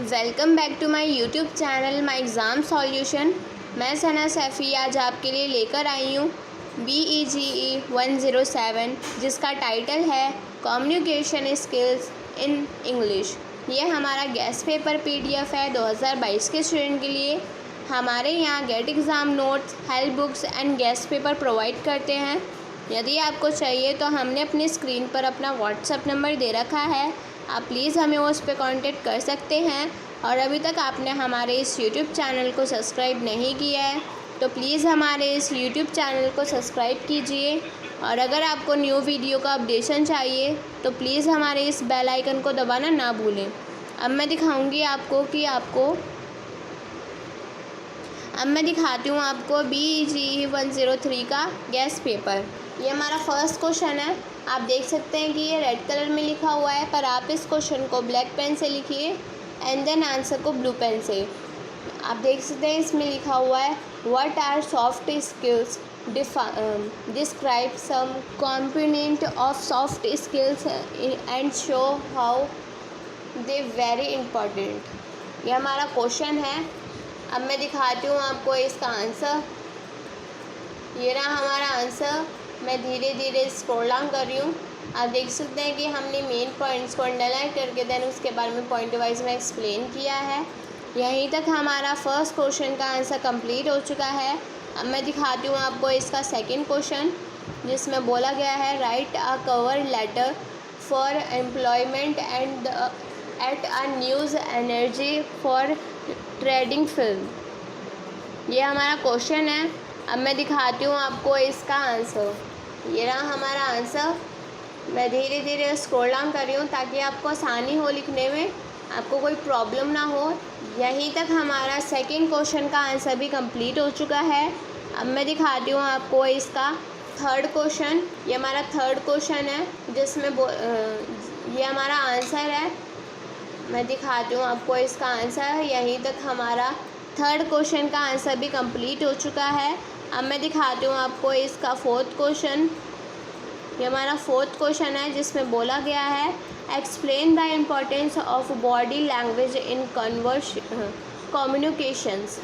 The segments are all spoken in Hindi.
Welcome back to my YouTube channel my exam solution. मैं सना सैफ़ी आज आपके लिए लेकर आई हूँ BEGE 107 जिसका टाइटल है कम्युनिकेशन स्किल्स इन इंग्लिश। ये हमारा गेस्ट पेपर PDF है 2022 के स्टूडेंट के लिए। हमारे यहाँ get exam notes, help books and guess paper provide करते हैं। यदि आपको चाहिए तो हमने अपनी स्क्रीन पर अपना व्हाट्सएप नंबर दे रखा है, आप प्लीज़ हमें उस पर कांटेक्ट कर सकते हैं। और अभी तक आपने हमारे इस यूट्यूब चैनल को सब्सक्राइब नहीं किया है तो प्लीज़ हमारे इस यूट्यूब चैनल को सब्सक्राइब कीजिए। और अगर आपको न्यू वीडियो का अपडेशन चाहिए तो प्लीज़ हमारे इस बेल आइकन को दबाना ना भूलें। अब मैं दिखाती हूँ आपको BEGE 103 का गेस्ट पेपर। ये हमारा फर्स्ट क्वेश्चन है। आप देख सकते हैं कि ये रेड कलर में लिखा हुआ है, पर आप इस क्वेश्चन को ब्लैक पेन से लिखिए एंड देन आंसर को ब्लू पेन से। आप देख सकते हैं इसमें लिखा हुआ है what are soft skills, describe some component of soft skills and show how they very important. ये हमारा क्वेश्चन है। अब मैं दिखाती हूँ आपको इसका आंसर। ये रहा हमारा आंसर। मैं धीरे धीरे स्क्रॉल डाउन कर रही हूँ। आप देख सकते हैं कि हमने मेन पॉइंट्स को अंडरलाइन करके देन उसके बारे में पॉइंट वाइज में एक्सप्लेन किया है। यहीं तक हमारा फर्स्ट क्वेश्चन का आंसर कंप्लीट हो चुका है। अब मैं दिखाती हूँ आपको इसका सेकंड क्वेश्चन, जिसमें बोला गया है write a cover letter for employment and at a news energy for trading film. ये हमारा क्वेश्चन है। अब मैं दिखाती हूँ आपको इसका आंसर। ये रहा हमारा आंसर। मैं धीरे धीरे स्क्रॉल डाउन कर रही हूँ ताकि आपको आसानी हो लिखने में, आपको कोई प्रॉब्लम ना हो। यहीं तक हमारा सेकंड क्वेश्चन का आंसर भी कंप्लीट हो चुका है। अब मैं दिखाती हूँ आपको इसका थर्ड क्वेश्चन। ये हमारा थर्ड क्वेश्चन है जिसमें ये हमारा आंसर है। मैं दिखाती हूँ आपको इसका आंसर। यहीं तक हमारा थर्ड क्वेश्चन का आंसर भी कंप्लीट हो चुका है। अब मैं दिखाती हूँ आपको इसका फोर्थ क्वेश्चन। ये हमारा फोर्थ क्वेश्चन है जिसमें बोला गया है explain the importance of body language in communications.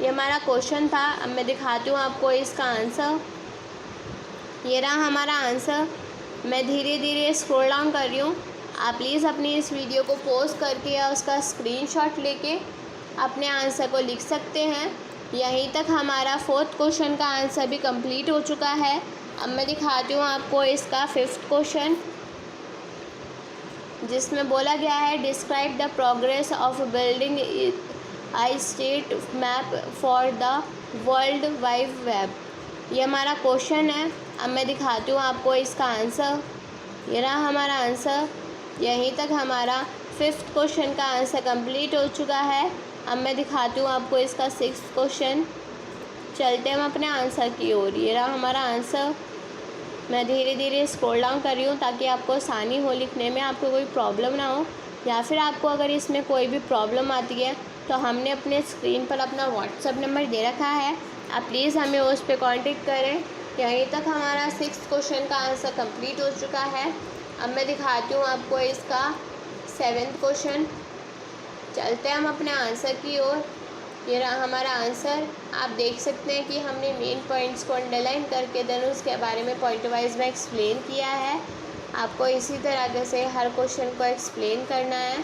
ये हमारा क्वेश्चन था। अब मैं दिखाती हूँ आपको इसका आंसर। ये रहा हमारा आंसर। मैं धीरे धीरे स्क्रॉल डाउन कर रही हूँ। आप प्लीज़ अपनी इस वीडियो को पॉज करके या उसका स्क्रीनशॉट लेके अपने आंसर को लिख सकते हैं। यहीं तक हमारा फोर्थ क्वेश्चन का आंसर भी कंप्लीट हो चुका है। अब मैं दिखाती हूँ आपको इसका फिफ्थ क्वेश्चन, जिसमें बोला गया है describe the progress of building I state map for the world wide web. ये हमारा क्वेश्चन है। अब मैं दिखाती हूँ आपको इसका आंसर। ये रहा हमारा आंसर। यहीं तक हमारा फिफ्थ क्वेश्चन का आंसर कंप्लीट हो चुका है। अब मैं दिखाती हूँ आपको इसका सिक्स्थ क्वेश्चन। चलते हम अपने आंसर की ओर। ये रहा हमारा आंसर। मैं धीरे धीरे स्क्रॉल डाउन कर रही हूँ ताकि आपको आसानी हो लिखने में, आपको कोई प्रॉब्लम ना हो। या फिर आपको अगर इसमें कोई भी प्रॉब्लम आती है तो हमने अपने स्क्रीन पर अपना व्हाट्सएप नंबर दे रखा है, आप प्लीज़ हमें उस पर कॉन्टेक्ट करें। यहीं तक हमारा सिक्स्थ क्वेश्चन का आंसर कंप्लीट हो चुका है। अब मैं दिखाती हूँ आपको इसका सेवेंथ क्वेश्चन। चलते हम अपने आंसर की ओर। ये रहा हमारा आंसर। आप देख सकते हैं कि हमने मेन पॉइंट्स को अंडरलाइन करके देन उसके बारे में पॉइंट वाइज में एक्सप्लेन किया है। आपको इसी तरह से हर क्वेश्चन को एक्सप्लेन करना है।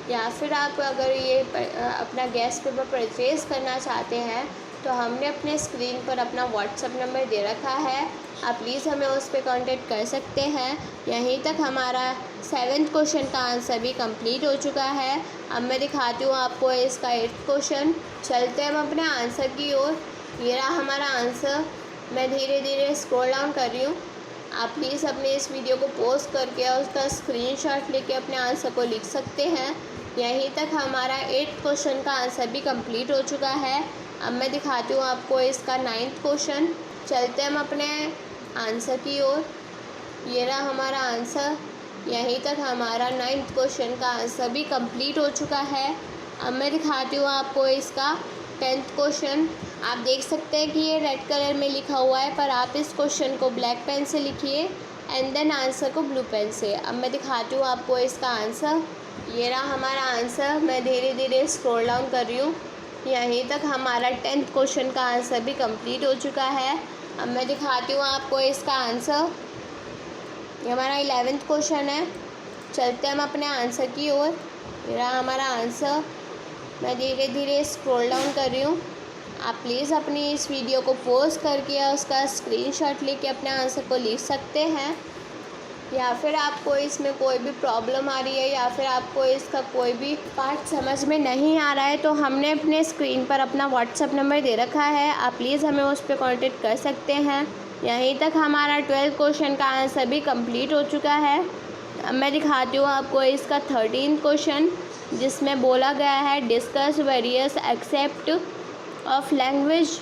या फिर आप अगर ये अपना गेस्ट पेपर परचेज़ करना चाहते हैं तो हमने अपने स्क्रीन पर अपना व्हाट्सएप नंबर दे रखा है, आप प्लीज़ हमें उस पर कांटेक्ट कर सकते हैं। यहीं तक हमारा सेवेंथ क्वेश्चन का आंसर भी कंप्लीट हो चुका है। अब मैं दिखाती हूँ आपको इसका एट्थ क्वेश्चन। चलते हम अपने आंसर की ओर। ये रहा हमारा आंसर। मैं धीरे धीरे स्क्रॉल डाउन कर रही हूँ। आप प्लीज़ अपने इस वीडियो को पॉज करके और उसका स्क्रीनशॉट लेके अपने आंसर को लिख सकते हैं। यहीं तक हमारा एट्थ क्वेश्चन का आंसर भी कंप्लीट हो चुका है। अब मैं दिखाती हूँ आपको इसका नाइन्थ क्वेश्चन। चलते हम अपने आंसर की ओर। ये रहा हमारा आंसर। यहीं तक हमारा नाइन्थ क्वेश्चन का आंसर भी कंप्लीट हो चुका है। अब मैं दिखाती हूँ आपको इसका टेंथ क्वेश्चन। आप देख सकते हैं कि ये रेड कलर में लिखा हुआ है, पर आप इस क्वेश्चन को ब्लैक पेन से लिखिए एंड देन आंसर को ब्लू पेन से। अब मैं दिखाती हूँ आपको इसका आंसर। ये रहा हमारा आंसर। मैं धीरे धीरे स्क्रॉल डाउन कर रही हूँ। यहीं तक हमारा 10th क्वेश्चन का आंसर भी कंप्लीट हो चुका है। अब मैं दिखाती हूँ आपको इसका आंसर। ये हमारा 11th क्वेश्चन है। चलते हम अपने आंसर की ओर। ये रहा हमारा आंसर। मैं धीरे धीरे स्क्रॉल डाउन कर रही हूँ। आप प्लीज़ अपनी इस वीडियो को पॉज करके या उसका स्क्रीनशॉट लेके अपने आंसर को लिख सकते हैं, या फिर आपको इसमें कोई भी प्रॉब्लम आ रही है या फिर आपको इसका कोई भी पार्ट समझ में नहीं आ रहा है तो हमने अपने स्क्रीन पर अपना व्हाट्सएप नंबर दे रखा है। आप प्लीज़ हमें उस पर कॉन्टेक्ट कर सकते हैं। यहीं तक हमारा 12th क्वेश्चन का आंसर भी कंप्लीट हो चुका है। अब मैं दिखाती हूँ आपको इसका 13th क्वेश्चन, जिसमें बोला गया है डिस्कस वेरियस एक्सेप्ट of language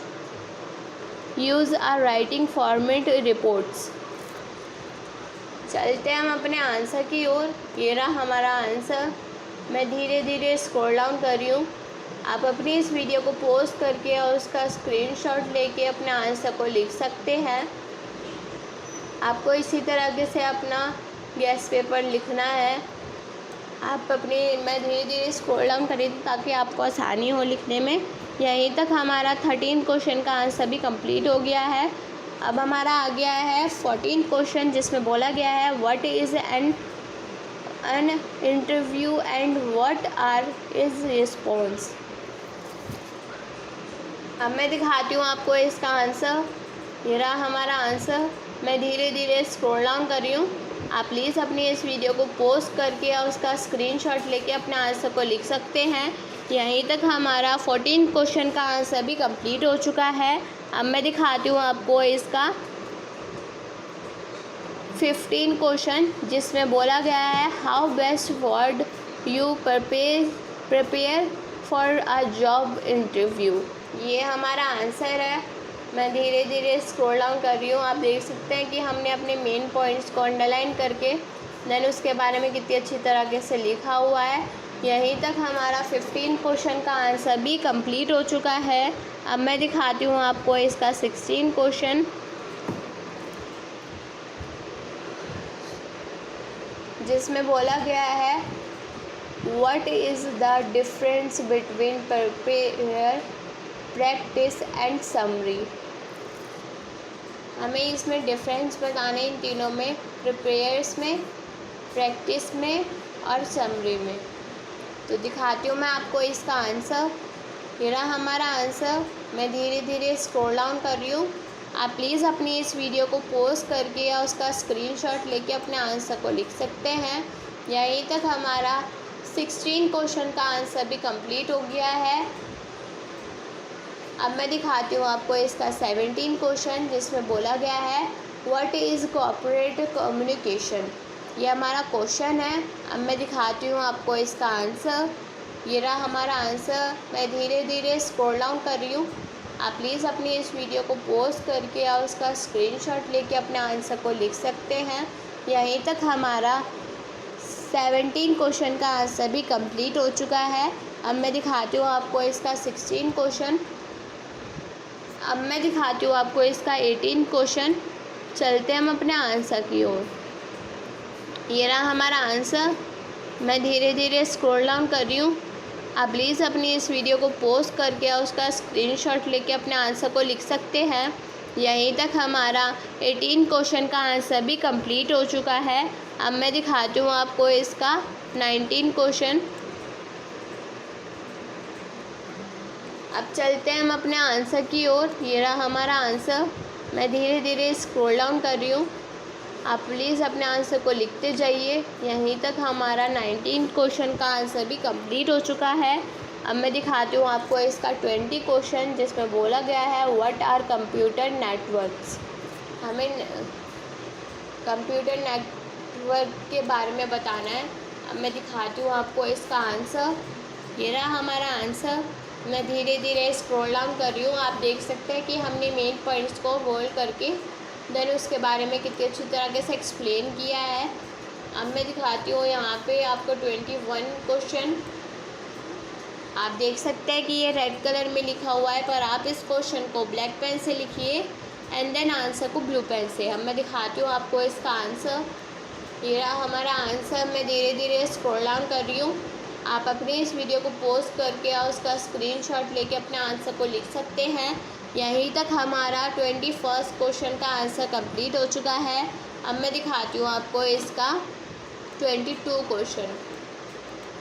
use a writing format reports. चलते हम अपने आंसर की ओर। ये रहा हमारा आंसर। मैं धीरे धीरे स्क्रॉल डाउन कर रही हूँ। आप अपनी इस वीडियो को पॉज करके और उसका स्क्रीनशॉट लेके अपने आंसर को लिख सकते हैं। आपको इसी तरह से अपना गेस पेपर लिखना है। मैं धीरे धीरे स्क्रॉल डाउन कर रही थी ताकि आपको आसानी हो लिखने में। यहीं तक हमारा 13th क्वेश्चन का आंसर भी कंप्लीट हो गया है। अब हमारा आ गया है 14th क्वेश्चन, जिसमें बोला गया है what is an interview and what are is response. अब मैं दिखाती हूँ आपको इसका आंसर। ये रहा हमारा आंसर। मैं धीरे धीरे स्क्रॉल डाउन कर रही हूँ। आप प्लीज़ अपनी इस वीडियो को पॉज करके या उसका स्क्रीनशॉट लेके अपने आंसर को लिख सकते हैं। यहीं तक हमारा 14th क्वेश्चन का आंसर भी कंप्लीट हो चुका है। अब मैं दिखाती हूँ आपको इसका 15th क्वेश्चन, जिसमें बोला गया है how best word you prepare for a job interview. ये हमारा आंसर है। मैं धीरे धीरे स्क्रॉल डाउन कर रही हूँ। आप देख सकते हैं कि हमने अपने मेन पॉइंट्स को अंडरलाइन करके देन उसके बारे में कितनी अच्छी तरीके से लिखा हुआ है। यहीं तक हमारा 15th क्वेश्चन का आंसर भी कंप्लीट हो चुका है। अब मैं दिखाती हूँ आपको इसका 16th क्वेश्चन, जिसमें बोला गया है what is the difference between prepare practice and summary. हमें इसमें डिफरेंस बताने इन तीनों में, प्रिपेयर्स में, प्रैक्टिस में और समरी में। तो दिखाती हूँ मैं आपको इसका आंसर। ये रहा हमारा आंसर। मैं धीरे धीरे स्क्रॉल डाउन कर रही हूँ। आप प्लीज़ अपनी इस वीडियो को पॉज करके या उसका स्क्रीनशॉट लेके अपने आंसर को लिख सकते हैं। यहीं तक हमारा 16th क्वेश्चन का आंसर भी कंप्लीट हो गया है। अब मैं दिखाती हूँ आपको इसका 17th क्वेश्चन, जिसमें बोला गया है व्हाट इज़ कॉर्पोरेट कम्युनिकेशन। ये हमारा क्वेश्चन है। अब मैं दिखाती हूँ आपको इसका आंसर। ये रहा हमारा आंसर। मैं धीरे धीरे स्क्रॉल डाउन कर रही हूँ। आप प्लीज़ अपनी इस वीडियो को पॉज करके या उसका स्क्रीनशॉट लेके अपने आंसर को लिख सकते हैं। यहीं तक हमारा 17th क्वेश्चन का आंसर भी कंप्लीट हो चुका है। अब मैं दिखाती हूँ आपको इसका 16th क्वेश्चन। अब मैं दिखाती हूँ आपको इसका 18th क्वेश्चन। चलते हम अपने आंसर की ओर। ये रहा हमारा आंसर। मैं धीरे धीरे स्क्रॉल डाउन कर रही हूँ। आप प्लीज़ अपनी इस वीडियो को पॉज करके उसका स्क्रीनशॉट लेके अपने आंसर को लिख सकते हैं। यहीं तक हमारा 18th क्वेश्चन का आंसर भी कंप्लीट हो चुका है। अब मैं दिखाती हूँ आपको इसका 19th क्वेश्चन। अब चलते हैं हम अपने आंसर की ओर। ये रहा हमारा आंसर। मैं धीरे धीरे स्क्रॉल डाउन कर रही हूँ। आप प्लीज़ अपने आंसर को लिखते जाइए। यहीं तक हमारा 19th क्वेश्चन का आंसर भी कंप्लीट हो चुका है। अब मैं दिखाती हूँ आपको इसका 20 क्वेश्चन, जिसमें बोला गया है व्हाट आर कंप्यूटर नेटवर्क्स। हमें कंप्यूटर नेटवर्क के बारे में बताना है। अब मैं दिखाती हूँ आपको इसका आंसर। ये रहा हमारा आंसर। मैं धीरे धीरे स्क्रॉल डाउन कर रही हूँ। आप देख सकते हैं कि हमने मेन पॉइंट्स को होल्ड करके देन उसके बारे में कितनी अच्छी तरीके से एक्सप्लेन किया है। अब मैं दिखाती हूँ यहाँ पे आपको 21 क्वेश्चन। आप देख सकते हैं कि ये रेड कलर में लिखा हुआ है, पर आप इस क्वेश्चन को ब्लैक पेन से लिखिए एंड देन आंसर को ब्लू पेन से। अब मैं दिखाती हूँ आपको इसका आंसर। ये रहा हमारा आंसर। मैं धीरे धीरे स्क्रॉल डाउन कर रही हूँ। आप अपने इस वीडियो को पॉज करके और उसका स्क्रीनशॉट लेके अपने आंसर को लिख सकते हैं। यहीं तक हमारा 21st क्वेश्चन का आंसर कंप्लीट हो चुका है। अब मैं दिखाती हूँ आपको इसका 22 क्वेश्चन।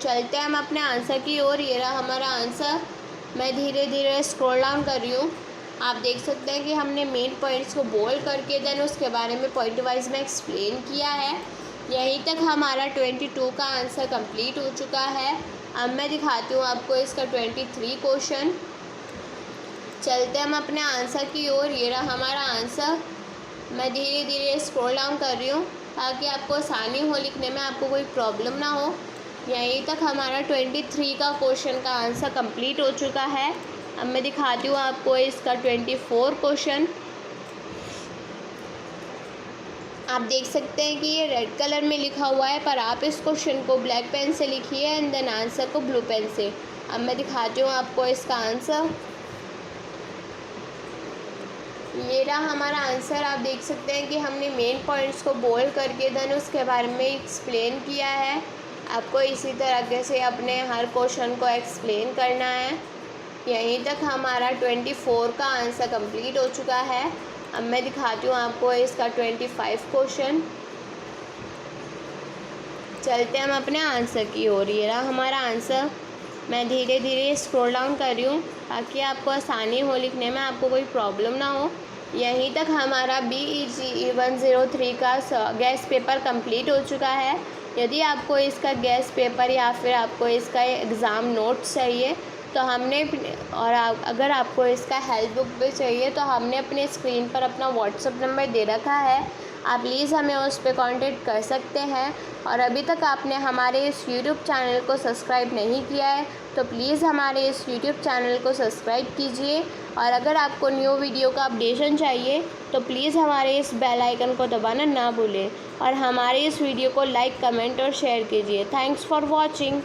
चलते हैं हम अपने आंसर की ओर। ये रहा हमारा आंसर। मैं धीरे धीरे स्क्रॉल डाउन कर रही हूँ। आप देख सकते हैं कि हमने मेन पॉइंट्स को बोल्ड करके देन उसके बारे में पॉइंट वाइज में एक्सप्लेन किया है। यहीं तक हमारा 22 का आंसर कंप्लीट हो चुका है। अब मैं दिखाती हूँ आपको इसका 23 क्वेश्चन। चलते हैं हम अपने आंसर की ओर। ये रहा हमारा आंसर। मैं धीरे धीरे स्क्रॉल डाउन कर रही हूँ ताकि आपको आसानी हो लिखने में, आपको कोई प्रॉब्लम ना हो। यहीं तक हमारा 23 का क्वेश्चन का आंसर कंप्लीट हो चुका है। अब मैं दिखाती हूँ आपको इसका 24 क्वेश्चन। आप देख सकते हैं कि ये रेड कलर में लिखा हुआ है, पर आप इस क्वेश्चन को ब्लैक पेन से लिखिए एंड देन आंसर को ब्लू पेन से। अब मैं दिखाती हूँ आपको इसका आंसर। ये रहा हमारा आंसर। आप देख सकते हैं कि हमने मेन पॉइंट्स को बोल्ड करके देन उसके बारे में एक्सप्लेन किया है। आपको इसी तरह से अपने हर क्वेश्चन को एक्सप्लेन करना है। यहीं तक हमारा 24 का आंसर कंप्लीट हो चुका है। अब मैं दिखाती हूँ आपको इसका 25 क्वेश्चन। चलते हैं हम अपने आंसर की ओर। ये रहा हमारा आंसर। मैं धीरे धीरे स्क्रॉल डाउन कर रही हूँ ताकि आपको आसानी हो लिखने में, आपको कोई प्रॉब्लम ना हो। यहीं तक हमारा BEGE 103 का गैस पेपर कंप्लीट हो चुका है। यदि आपको इसका गैस पेपर या फिर आपको इसका एग्ज़ाम नोट्स चाहिए तो हमने, और अगर आपको इसका हेल्प बुक भी चाहिए तो हमने अपने स्क्रीन पर अपना व्हाट्सएप नंबर दे रखा है। आप प्लीज़ हमें उस पर कांटेक्ट कर सकते हैं। और अभी तक आपने हमारे इस YouTube चैनल को सब्सक्राइब नहीं किया है तो प्लीज़ हमारे इस YouTube चैनल को सब्सक्राइब कीजिए। और अगर आपको न्यू वीडियो का अपडेशन चाहिए तो प्लीज़ हमारे इस बेल आइकन को दबाना ना भूलें और हमारे इस वीडियो को लाइक, कमेंट और शेयर कीजिए। Thanks for watching.